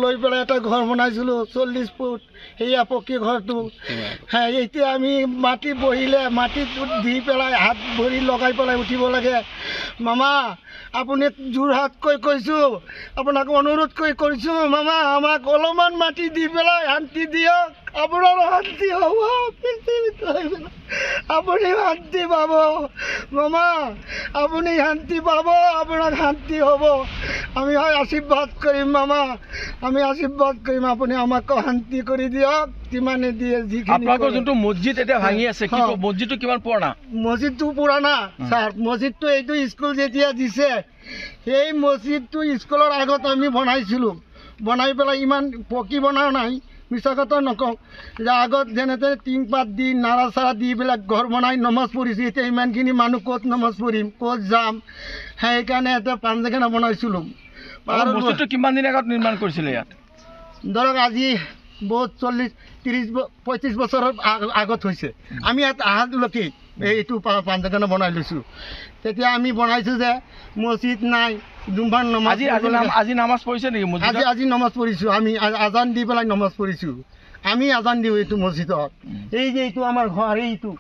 লৈ পেলাই এটা ঘৰ বনাইছিলোঁ 40 ফুট সেয়া পকী ঘৰটো। হ্যাঁ, এতিয়া আমি মাটি বহিলে মাটিত দি পেলাই হাত ভৰি লগাই পেলাই উঠিব লাগে। মামা আপুনি যোৰহাটকৈ কৈছোঁ, আপোনাক অনুৰোধ কৰি কৰিছোঁ মামা, আমাক অলপমান মাটি দি পেলাই শান্তি দিয়ক। আপোনাৰ শান্তি হ'ব, আপুনি শান্তি পাব মামা, আপুনি শান্তি পাব, আপোনাৰ শান্তি হ'ব। আমি আশীৰ্বাদ কৰিম মামা, আমি আশীৰ্বাদ কৰিম, আপুনি আমাক শান্তি কৰি দিয়ক। যিমানে দিয়ে যিখিনি। আপোনালোকৰ যোনটো মছজিদ এতিয়া ভাঙি আছে, মছজিদটো কিমান পুৰণা? মছজিদটো পুৰণা ছাৰ। মছজিদটো এইটো স্কুল যেতিয়া দিছে, সেই মছজিদটো স্কুলৰ আগত আমি বনাইছিলোঁ। বনাই পেলাই ইমান পকী বনোৱা নাই, মিছা কথা নকওঁ, যে আগত যেনে তেনে টিং পাত দি নাৰা চাৰা দি পেলাই ঘৰ বনাই নমাজ পঢ়িছোঁ। এতিয়া ইমানখিনি মানুহ ক'ত নমাজ পঢ়িম, ক'ত যাম, সেইকাৰণে এটা পাঞ্জাখানা বনাইছিলোঁ। মছজিদটো কিমান দিন আগত নিৰ্মাণ কৰিছিলে ইয়াত? ধৰক আজি বহুত 40, 30, 35 বছৰৰ আগত হৈছে। আমি ইয়াত আহালৈকে এইটো পাঞ্জাখানা বনাই লৈছোঁ। তেতিয়া আমি বনাইছোঁ যে মছজিদ নাই, দুবাৰ নমাজ। আজি নামাজ পঢ়িছে নেকি? আজি নমাজ পঢ়িছোঁ, আমি আজান দি পেলাই নমাজ পঢ়িছোঁ। আমি আজান দিওঁ এইটো মছজিদত। এই যে এইটো আমাৰ ঘৰ, এইটো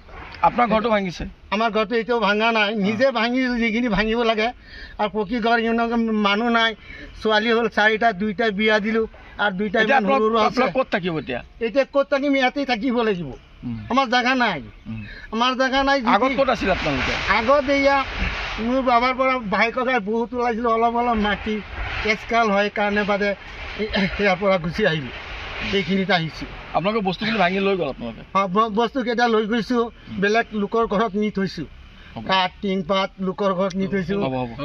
আপোনাৰ ঘৰটো ভাঙিছে? আমাৰ ঘৰটো এতিয়াও ভাঙা নাই, নিজে ভাঙিছোঁ যিখিনি ভাঙিব লাগে। আৰু পকী ঘৰ মানুহ নাই, ছোৱালী হ'ল 4টা, 2টা বিয়া দিলোঁ, আৰু 2টা সৰু আছে। ক'ত থাকিব এতিয়া? এতিয়া ক'ত থাকিম, ইয়াতেই থাকিব লাগিব। আমাৰ জেগা নাই, আমাৰ জেগা নাই। আগত ক'ত আছিল আপোনালোকে? আগত এয়া মোৰ বাবাৰ পৰা ভাই ককাই বহুত ওলাইছিলোঁ, অলপ অলপ মাটি কেচকাল হয় কাৰণে বাদে ইয়াৰ পৰা গুচি আহিলোঁ, এইখিনিত আহিছোঁ। আপোনালোকে বস্তুখিনি ভাঙি লৈ গ'ল? আপোনালোকে বস্তুকেইটা লৈ গৈছোঁ, বেলেগ লোকৰ ঘৰত নি থৈছোঁ। কাঠ টিং পাত লোকৰ ঘৰত নি থৈছোঁ।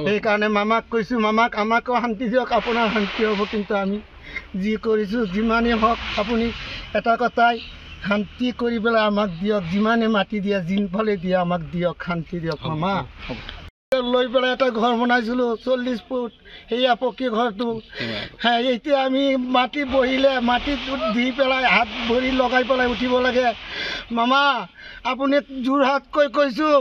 সেইকাৰণে মামাক কৈছোঁ, মামাক আমাকো শান্তি দিয়ক, আপোনাৰ শান্তি হ'ব। কিন্তু আমি যি কৰিছোঁ যিমানেই হওক, আপুনি এটা কথাই শান্তি কৰি পেলাই আমাক দিয়ক। যিমানে মাটি দিয়ে, যিফালে দিয়ে আমাক দিয়ক, শান্তি দিয়ক মামা। লৈ পেলাই এটা ঘৰ বনাইছিলোঁ 40 ফুট সেয়া পকী ঘৰটো। হ্যাঁ, এতিয়া আমি মাটি বহিলে মাটিত দি পেলাই হাত ভৰি লগাই পেলাই উঠিব লাগে। মামা আপুনি যোৰহাটকৈ কৈছোঁ,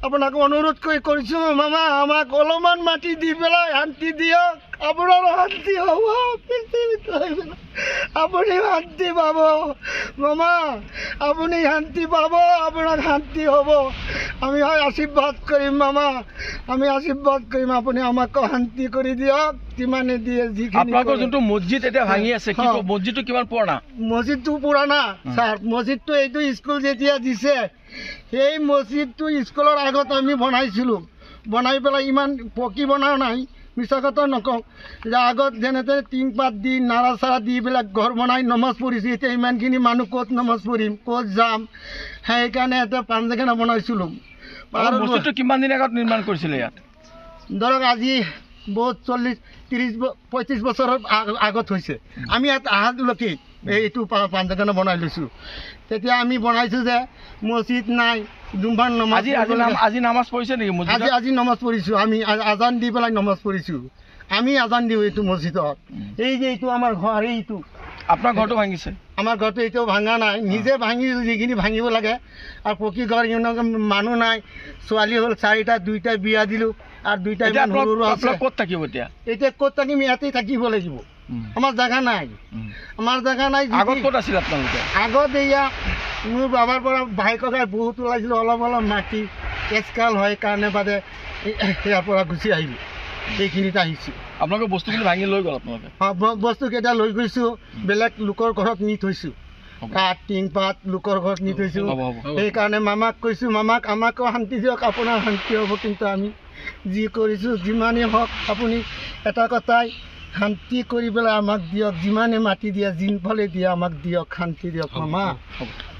আপোনাক অনুৰোধ কৰি কৰিছোঁ মামা, আমাক অলপমান মাটি দি পেলাই শান্তি দিয়ক। আপোনাৰ শান্তি হ'ব, আপুনি শান্তি পাব মামা, আপুনি শান্তি পাব, আপোনাৰ শান্তি হ'ব। আমি আশীৰ্বাদ কৰিম মামা, আমি আশীৰ্বাদ কৰিম, আপুনি আমাক শান্তি কৰি দিয়ক। যিমানে দিয়ে যিখিনি। আপোনালোকৰ যোনটো মছজিদ এতিয়া ভাঙি আছে, মছজিদটো কিমান পুৰণা? মছজিদটো পুৰণা ছাৰ। মছজিদটো এইটো স্কুল যেতিয়া দিছে, সেই মছজিদটো স্কুলৰ আগত আমি বনাইছিলোঁ। বনাই পেলাই ইমান পকী বনোৱা নাই, মিছা কথা নকওঁ, যে আগত যেনে তেনে টিং পাত দি নাৰা চাৰা দি পেলাই ঘৰ বনাই নমাজ পঢ়িছোঁ। এতিয়া ইমানখিনি মানুহ ক'ত নমাজ পঢ়িম, ক'ত যাম, সেইকাৰণে এটা পাঞ্জাখানা বনাইছিলোঁ। মছজিদটো কিমান দিন আগত নিৰ্মাণ কৰিছিলে ইয়াত? ধৰক আজি বহুত 40, 30, 35 বছৰৰ আগত হৈছে। আমি ইয়াত আহালৈকে এইটো পাঞ্জাখানা বনাই লৈছোঁ। তেতিয়া আমি বনাইছোঁ যে মছজিদ নাই, দুবাৰ নমাজ। আজি নামাজ পঢ়িছে নেকি? আজি নমাজ পঢ়িছোঁ, আমি আজান দি পেলাই নমাজ পঢ়িছোঁ। আমি আজান দিওঁ এইটো মছজিদত। এই যে এইটো আমাৰ ঘৰ, এইটো আপোনাৰ ঘৰটো ভাঙিছে? আমাৰ ঘৰটো এতিয়াও ভাঙা নাই, নিজে ভাঙিছোঁ যিখিনি ভাঙিব লাগে। আৰু পকী ঘৰ মানুহ নাই, ছোৱালী হ'ল 4টা, 2টা বিয়া দিলোঁ, আৰু 2টা সৰু আছে। ক'ত থাকিব এতিয়া? এতিয়া ক'ত থাকিম, ইয়াতেই থাকিব লাগিব। আমাৰ জেগা নাই, আমাৰ জেগা নাই। আগত ক'ত আছিল আপোনালোকে? আগত এয়া মোৰ বাবাৰ পৰা ভাই ককাই বহুত ওলাইছিলোঁ, অলপ অলপ মাটি কেচকাল হয় কাৰণে বাদে ইয়াৰ পৰা গুচি আহিলোঁ, এইখিনিত আহিছোঁ। আপোনালোকে বস্তুখিনি ভাঙি লৈ গ'ল? আপোনালোকে বস্তুকেইটা লৈ গৈছোঁ, বেলেগ লোকৰ ঘৰত নি থৈছোঁ। কাঠ টিং পাত লোকৰ ঘৰত নি থৈছোঁ। সেইকাৰণে মামাক কৈছোঁ, মামাক আমাকো শান্তি দিয়ক, আপোনাৰ শান্তি হ'ব। কিন্তু আমি যি কৰিছোঁ যিমানেই হওক, আপুনি এটা কথাই শান্তি কৰি পেলাই আমাক দিয়ক। যিমানে মাটি দিয়ে, যিফালে দিয়ে আমাক দিয়ক, শান্তি দিয়ক মামা।